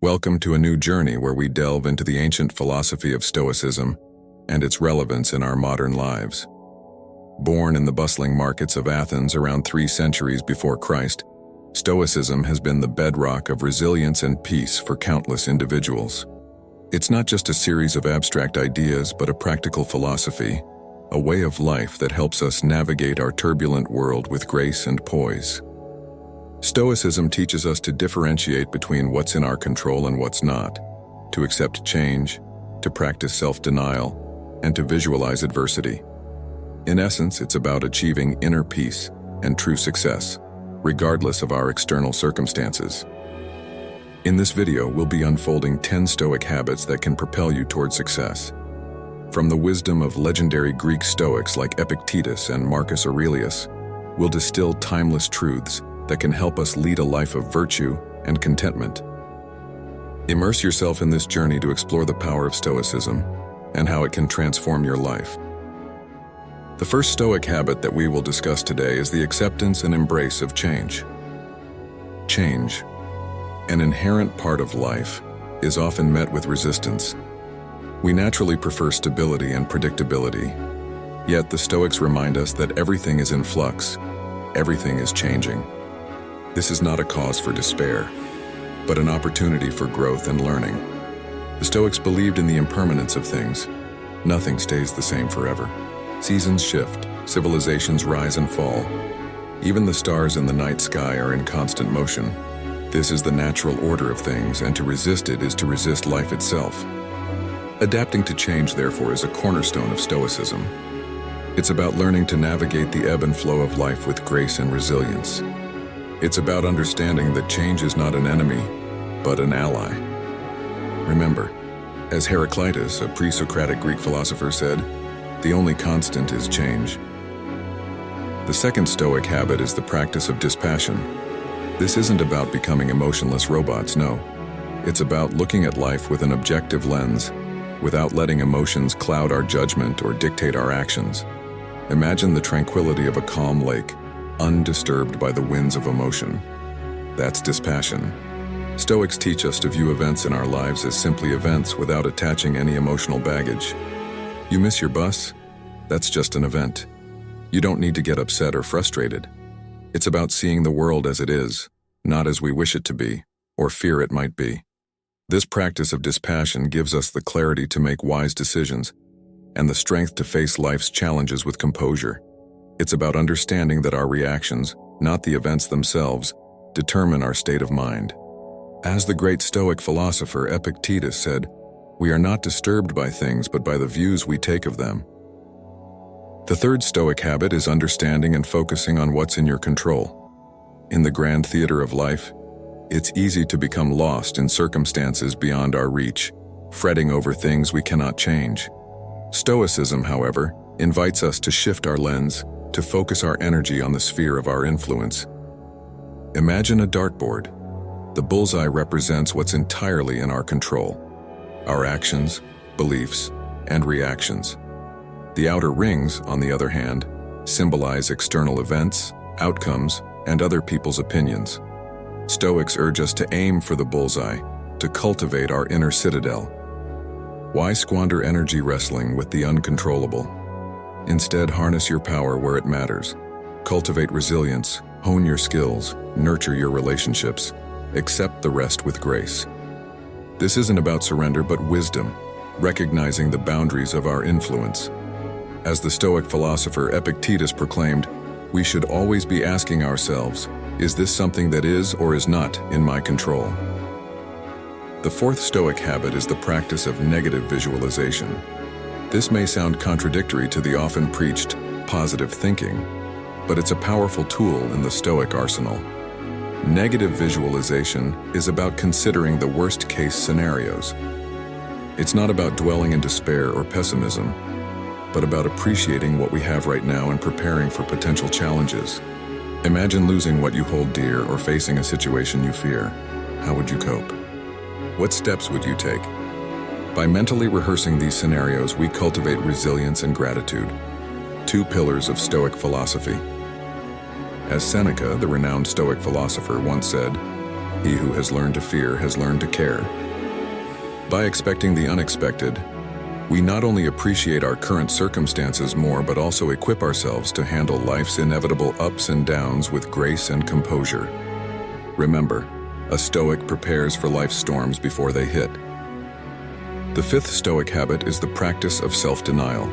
Welcome to a new journey where we delve into the ancient philosophy of Stoicism and its relevance in our modern lives. Born in the bustling markets of Athens around 3 centuries before Christ, Stoicism has been the bedrock of resilience and peace for countless individuals. It's not just a series of abstract ideas, but a practical philosophy, a way of life that helps us navigate our turbulent world with grace and poise. Stoicism teaches us to differentiate between what's in our control and what's not, to accept change, to practice self-denial, and to visualize adversity. In essence, it's about achieving inner peace and true success, regardless of our external circumstances. In this video, we'll be unfolding 10 Stoic habits that can propel you toward success. From the wisdom of legendary Greek Stoics like Epictetus and Marcus Aurelius, we'll distill timeless truths that can help us lead a life of virtue and contentment. Immerse yourself in this journey to explore the power of Stoicism and how it can transform your life. The first Stoic habit that we will discuss today is the acceptance and embrace of change. Change, an inherent part of life, is often met with resistance. We naturally prefer stability and predictability, yet the Stoics remind us that everything is in flux, everything is changing. This is not a cause for despair, but an opportunity for growth and learning. The Stoics believed in the impermanence of things. Nothing stays the same forever. Seasons shift, civilizations rise and fall. Even the stars in the night sky are in constant motion. This is the natural order of things, and to resist it is to resist life itself. Adapting to change, therefore, is a cornerstone of Stoicism. It's about learning to navigate the ebb and flow of life with grace and resilience. It's about understanding that change is not an enemy, but an ally. Remember, as Heraclitus, a pre-Socratic Greek philosopher, said, the only constant is change. The second Stoic habit is the practice of dispassion. This isn't about becoming emotionless robots, no. It's about looking at life with an objective lens, without letting emotions cloud our judgment or dictate our actions. Imagine the tranquility of a calm lake, undisturbed by the winds of emotion. That's dispassion. Stoics teach us to view events in our lives as simply events without attaching any emotional baggage. You miss your bus? That's just an event. You don't need to get upset or frustrated. It's about seeing the world as it is, not as we wish it to be, or fear it might be. This practice of dispassion gives us the clarity to make wise decisions and the strength to face life's challenges with composure. It's about understanding that our reactions, not the events themselves, determine our state of mind. As the great Stoic philosopher Epictetus said, we are not disturbed by things but by the views we take of them. The third Stoic habit is understanding and focusing on what's in your control. In the grand theater of life, it's easy to become lost in circumstances beyond our reach, fretting over things we cannot change. Stoicism, however, invites us to shift our lens, to focus our energy on the sphere of our influence. Imagine a dartboard. The bullseye represents what's entirely in our control: our actions, beliefs, and reactions. The outer rings, on the other hand, symbolize external events, outcomes, and other people's opinions. Stoics urge us to aim for the bullseye, to cultivate our inner citadel. Why squander energy wrestling with the uncontrollable? Instead, harness your power where it matters. Cultivate resilience, hone your skills, nurture your relationships, accept the rest with grace. This isn't about surrender but wisdom, recognizing the boundaries of our influence. As the Stoic philosopher Epictetus proclaimed, we should always be asking ourselves, is this something that is or is not in my control? The fourth Stoic habit is the practice of negative visualization. This may sound contradictory to the often preached positive thinking, but it's a powerful tool in the Stoic arsenal. Negative visualization is about considering the worst-case scenarios. It's not about dwelling in despair or pessimism, but about appreciating what we have right now and preparing for potential challenges. Imagine losing what you hold dear or facing a situation you fear. How would you cope? What steps would you take? By mentally rehearsing these scenarios, we cultivate resilience and gratitude, 2 pillars of Stoic philosophy. As Seneca, the renowned Stoic philosopher, once said, He who has learned to fear has learned to care. By expecting the unexpected, we not only appreciate our current circumstances more but also equip ourselves to handle life's inevitable ups and downs with grace and composure. Remember, a Stoic prepares for life's storms before they hit. The fifth Stoic habit is the practice of self-denial.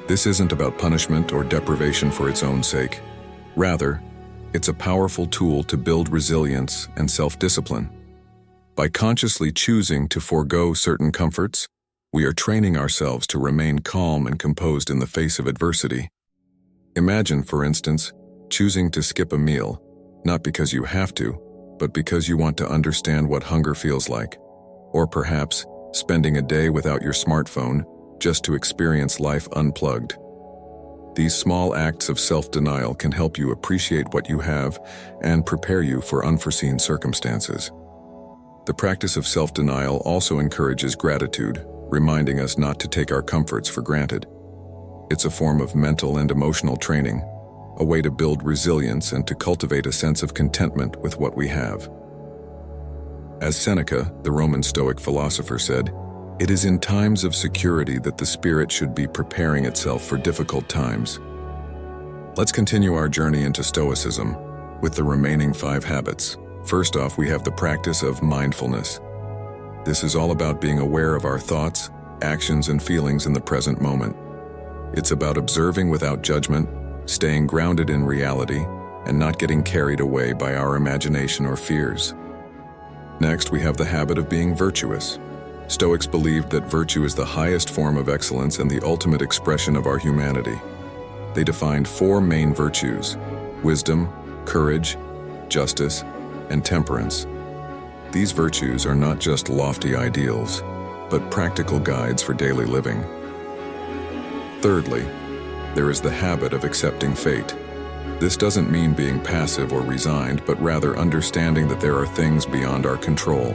This isn't about punishment or deprivation for its own sake. Rather, it's a powerful tool to build resilience and self-discipline. By consciously choosing to forego certain comforts, we are training ourselves to remain calm and composed in the face of adversity. Imagine, for instance, choosing to skip a meal, not because you have to, but because you want to understand what hunger feels like. Or perhaps, spending a day without your smartphone just to experience life unplugged. These small acts of self-denial can help you appreciate what you have and prepare you for unforeseen circumstances. The practice of self-denial also encourages gratitude, reminding us not to take our comforts for granted. It's a form of mental and emotional training, a way to build resilience and to cultivate a sense of contentment with what we have. As Seneca, the Roman Stoic philosopher, said, "It is in times of security that the spirit should be preparing itself for difficult times." Let's continue our journey into Stoicism with the remaining 5 habits. First off, we have the practice of mindfulness. This is all about being aware of our thoughts, actions, and feelings in the present moment. It's about observing without judgment, staying grounded in reality, and not getting carried away by our imagination or fears. Next, we have the habit of being virtuous. Stoics believed that virtue is the highest form of excellence and the ultimate expression of our humanity. They defined 4 main virtues: wisdom, courage, justice, and temperance. These virtues are not just lofty ideals, but practical guides for daily living. Thirdly, there is the habit of accepting fate. This doesn't mean being passive or resigned, but rather understanding that there are things beyond our control.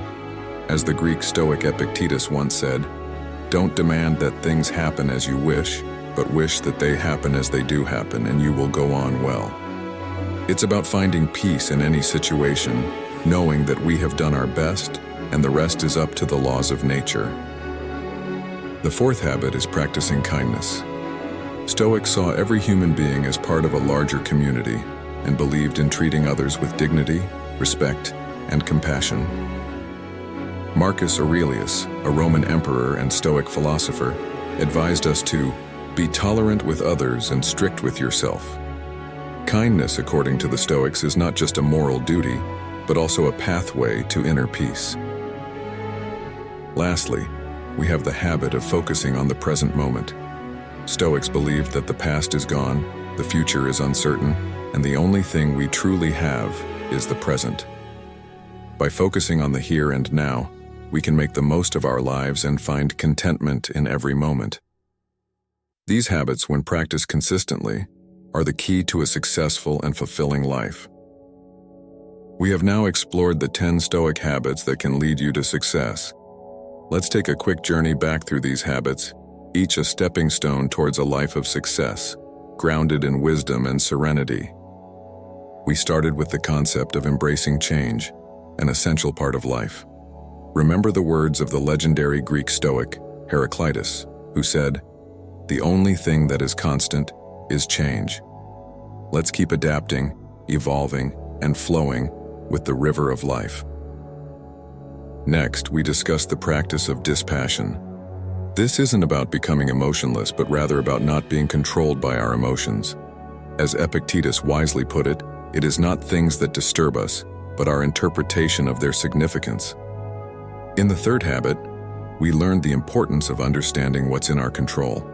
As the Greek Stoic Epictetus once said, "Don't demand that things happen as you wish, but wish that they happen as they do happen, and you will go on well." It's about finding peace in any situation, knowing that we have done our best, and the rest is up to the laws of nature. The fourth habit is practicing kindness. Stoics saw every human being as part of a larger community and believed in treating others with dignity, respect, and compassion. Marcus Aurelius, a Roman emperor and Stoic philosopher, advised us to be tolerant with others and strict with yourself. Kindness, according to the Stoics, is not just a moral duty, but also a pathway to inner peace. Lastly, we have the habit of focusing on the present moment. Stoics believed that the past is gone, the future is uncertain, and the only thing we truly have is the present. By focusing on the here and now, we can make the most of our lives and find contentment in every moment. These habits, when practiced consistently, are the key to a successful and fulfilling life. We have now explored the 10 Stoic habits that can lead you to success. Let's take a quick journey back through these habits, each a stepping stone towards a life of success, grounded in wisdom and serenity. We started with the concept of embracing change, an essential part of life. Remember the words of the legendary Greek Stoic, Heraclitus, who said, "The only thing that is constant is change." Let's keep adapting, evolving, and flowing with the river of life. Next, we discuss the practice of dispassion. This isn't about becoming emotionless, but rather about not being controlled by our emotions. As Epictetus wisely put it, it is not things that disturb us, but our interpretation of their significance. In the third habit, we learned the importance of understanding what's in our control.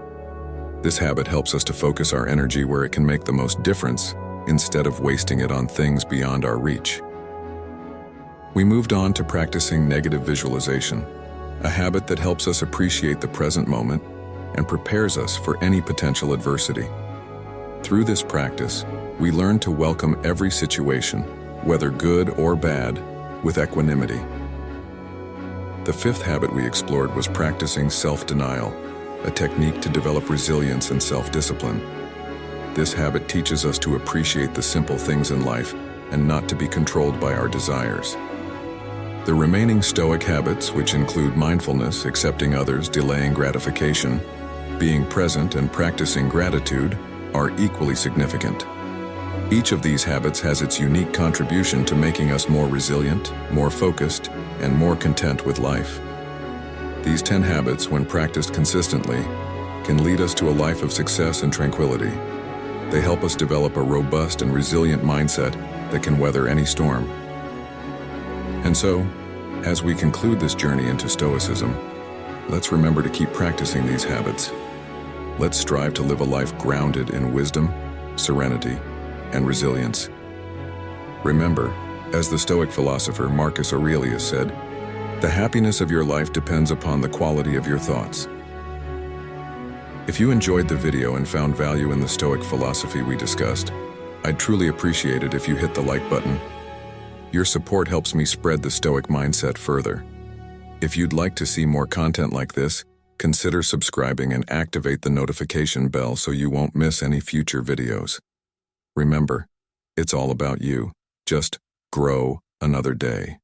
This habit helps us to focus our energy where it can make the most difference, instead of wasting it on things beyond our reach. We moved on to practicing negative visualization, a habit that helps us appreciate the present moment and prepares us for any potential adversity. Through this practice, we learn to welcome every situation, whether good or bad, with equanimity. The fifth habit we explored was practicing self-denial, a technique to develop resilience and self-discipline. This habit teaches us to appreciate the simple things in life and not to be controlled by our desires. The remaining Stoic habits, which include mindfulness, accepting others, delaying gratification, being present, and practicing gratitude, are equally significant. Each of these habits has its unique contribution to making us more resilient, more focused, and more content with life. These 10 habits, when practiced consistently, can lead us to a life of success and tranquility. They help us develop a robust and resilient mindset that can weather any storm. And so, as we conclude this journey into Stoicism, let's remember to keep practicing these habits. Let's strive to live a life grounded in wisdom, serenity, and resilience. Remember, as the Stoic philosopher Marcus Aurelius said, "The happiness of your life depends upon the quality of your thoughts." If you enjoyed the video and found value in the Stoic philosophy we discussed, I'd truly appreciate it if you hit the like button. Your support helps me spread the Stoic mindset further. If you'd like to see more content like this, consider subscribing and activate the notification bell so you won't miss any future videos. Remember, it's all about you. Just grow another day.